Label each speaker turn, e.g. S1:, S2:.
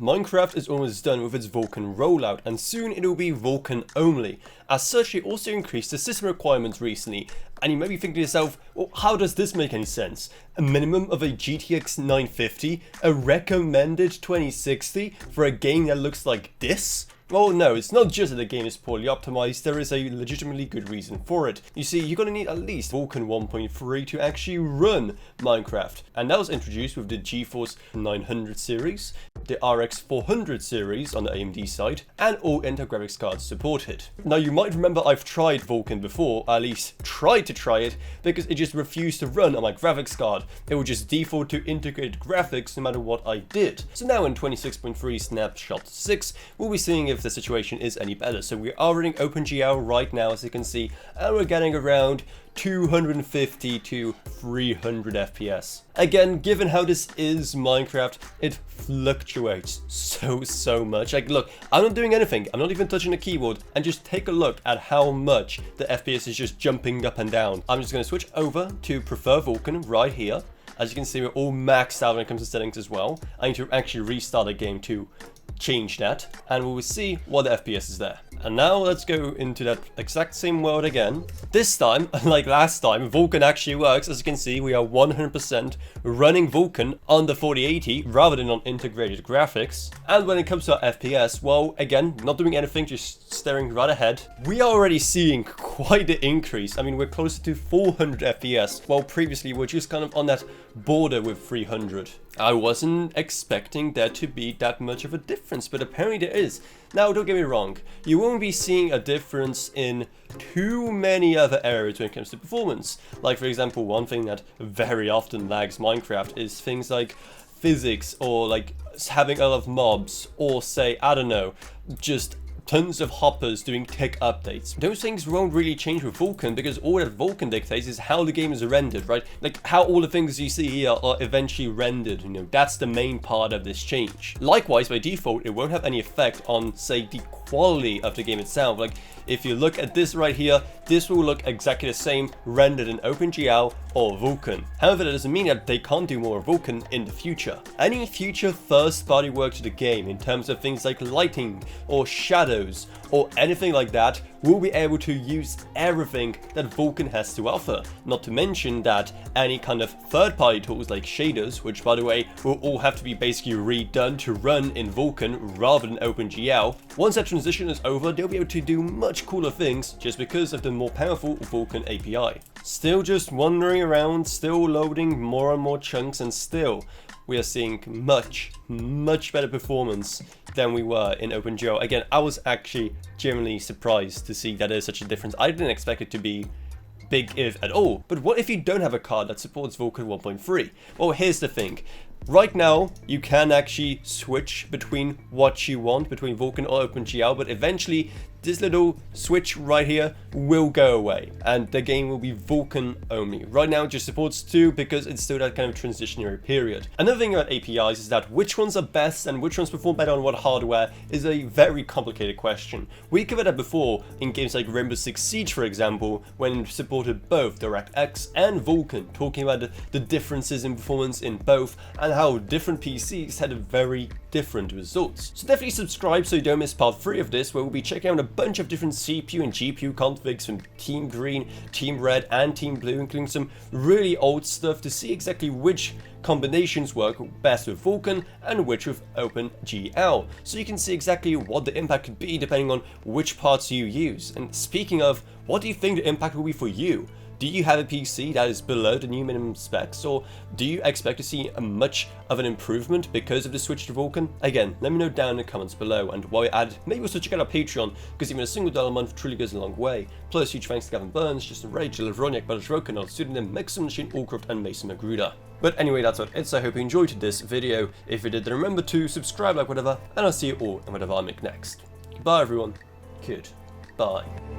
S1: Minecraft is almost done with its Vulkan rollout, and soon it will be Vulkan only. As such, it also increased the system requirements recently, and you may be thinking to yourself, well, how does this make any sense? A minimum of a GTX 950, a recommended 2060 for a game that looks like this? Well, no, it's not just that the game is poorly optimized, there is a legitimately good reason for it. You see, you're gonna need at least Vulkan 1.3 to actually run Minecraft, and that was introduced with the GeForce 900 series, the RX 400 series on the AMD side, and all Intel graphics cards supported. Now, you might remember I've tried Vulkan before, at least tried to try it, because it just refused to run on my graphics card. It would just default to integrated graphics no matter what I did. So now in 26.3 snapshot 6, we'll be seeing if the situation is any better. So we are running OpenGL right now, as you can see, and we're getting around 250 to 300 FPS. Again, given how this is Minecraft, it fluctuates so much. Like, look, I'm not doing anything. I'm not even touching the keyboard, and just take a look at how much the FPS is just jumping up and down. I'm just going to switch over to Prefer Vulkan right here. As you can see, we're all maxed out when it comes to settings as well. I need to actually restart the game to change that, and we will see what the FPS is there. And now let's go into that exact same world again. This time, like last time, Vulkan actually works. As you can see, we are 100% running Vulkan on the 4080 rather than on integrated graphics. And when it comes to our FPS, well, again, not doing anything, just staring right ahead. We are already seeing quite the increase. I mean, we're closer to 400 FPS, while previously we're just kind of on that border with 300. I wasn't expecting there to be that much of a difference, but apparently there is. Now, don't get me wrong, you won't be seeing a difference in too many other areas when it comes to performance. Like, for example, one thing that very often lags Minecraft is things like physics, or like having a lot of mobs, or say, I don't know, just tons of hoppers doing tech updates. Those things won't really change with Vulkan, because all that Vulkan dictates is how the game is rendered, right? Like how all the things you see here are eventually rendered, you know, that's the main part of this change. Likewise, by default, it won't have any effect on, say, the quality of the game itself. Like, if you look at this right here, this will look exactly the same rendered in OpenGL or Vulkan. However, that doesn't mean that they can't do more Vulkan in the future. Any future first-party work to the game in terms of things like lighting or shadows or anything like that will be able to use everything that Vulkan has to offer. Not to mention that any kind of third-party tools like shaders, which by the way will all have to be basically redone to run in Vulkan rather than OpenGL. Once that transition is over, they'll be able to do much cooler things just because of the more powerful Vulkan API. Still just wandering around, still loading more and more chunks, and still we are seeing much better performance than we were in OpenGL. Again, I was actually genuinely surprised to see that there's such a difference. I didn't expect it to be big if at all. But what if you don't have a card that supports Vulkan 1.3? Well, here's the thing. Right now, you can actually switch between what you want, between Vulkan or OpenGL, but eventually this little switch right here will go away, and the game will be Vulkan only. Right now it just supports 2 because it's still that kind of transitionary period. Another thing about APIs is that which ones are best and which ones perform better on what hardware is a very complicated question. We covered that before in games like Rainbow Six Siege, for example, when it supported both DirectX and Vulkan, talking about the differences in performance in both and how different PCs had very different results. So definitely subscribe so you don't miss part 3 of this, where we'll be checking out a bunch of different CPU and GPU configs from Team Green, Team Red and Team Blue, including some really old stuff to see exactly which combinations work best with Vulkan and which with OpenGL, so you can see exactly what the impact could be depending on which parts you use. And speaking of, what do you think the impact will be for you? Do you have a PC that is below the new minimum specs, or do you expect to see much of an improvement because of the switch to Vulkan? Again, let me know down in the comments below, and while you're at it, maybe also check out our Patreon, because even a single $1 a month truly goes a long way. Plus, huge thanks to Gavin Burns, Justin Rage, Levroniak, Balashrokanov, Pseudonym, Mexum Machine, Allcroft, and Mason Magruder. But anyway, that's what it is. I hope you enjoyed this video. If you did, then remember to subscribe, like whatever, and I'll see you all in whatever I make next. Goodbye everyone. Goodbye.